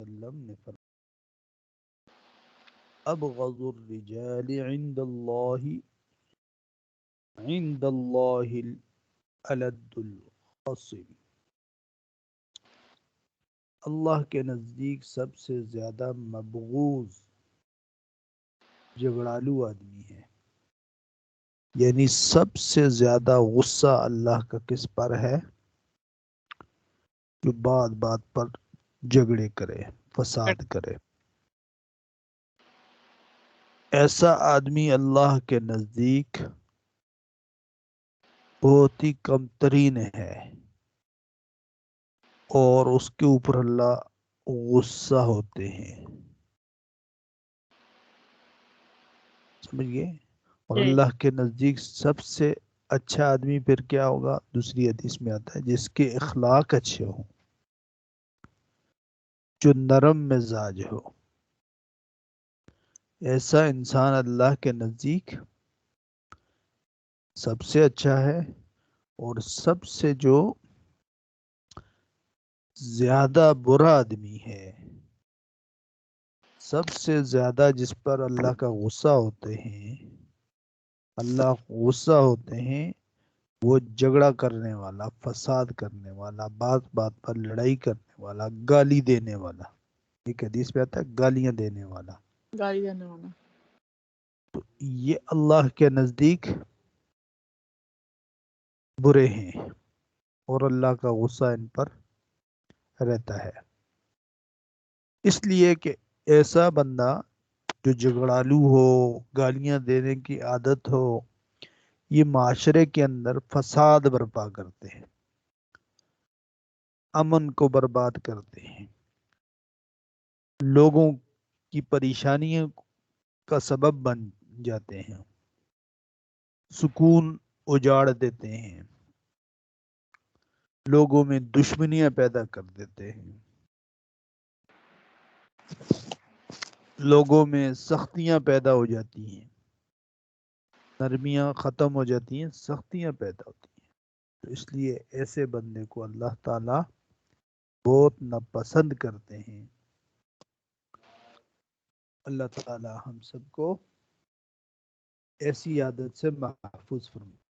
وسلم نے فرمایا ابغض الرجال عند اللہ الالد الخصم، اللہ کے نزدیک سب سے زیادہ مبغوض جھگڑالو آدمی ہے، یعنی سب سے زیادہ غصہ اللہ کا کس پر ہے؟ جو بات بات پر جھگڑے کرے، فساد کرے۔ ایسا آدمی اللہ کے نزدیک بہت ہی کم ترین ہے، اور اس کے اوپر اللہ غصہ ہوتے ہیں، سمجھ گئے؟ اور جی اللہ کے نزدیک سب سے اچھا آدمی پھر کیا ہوگا؟ دوسری حدیث میں آتا ہے جس کے اخلاق اچھے ہوں، جو نرم مزاج ہو، ایسا انسان اللہ کے نزدیک سب سے اچھا ہے۔ اور سب سے جو زیادہ برا آدمی ہے، سب سے زیادہ جس پر اللہ کا غصہ ہوتے ہیں، اللہ غصہ ہوتے ہیں، وہ جھگڑا کرنے والا، فساد کرنے والا، بات بات پر لڑائی کرنے والا، گالی دینے والا۔ ایک حدیث پہ آتا ہے گالیاں دینے والا۔ گالی دینے والا۔ تو یہ اللہ کے نزدیک برے ہیں، اور اللہ کا غصہ ان پر رہتا ہے، اس لیے کہ ایسا بندہ جو جھگڑالو ہو، گالیاں دینے کی عادت ہو، یہ معاشرے کے اندر فساد برپا کرتے ہیں، امن کو برباد کرتے ہیں، لوگوں کی پریشانیوں کا سبب بن جاتے ہیں، سکون اجاڑ دیتے ہیں، لوگوں میں دشمنیاں پیدا کر دیتے ہیں، لوگوں میں سختیاں پیدا ہو جاتی ہیں، نرمیاں ختم ہو جاتی ہیں، سختیاں پیدا ہوتی ہیں۔ تو اس لیے ایسے بندے کو اللہ تعالیٰ بہت ناپسند کرتے ہیں۔ اللہ تعالیٰ ہم سب کو ایسی عادت سے محفوظ فرمائے۔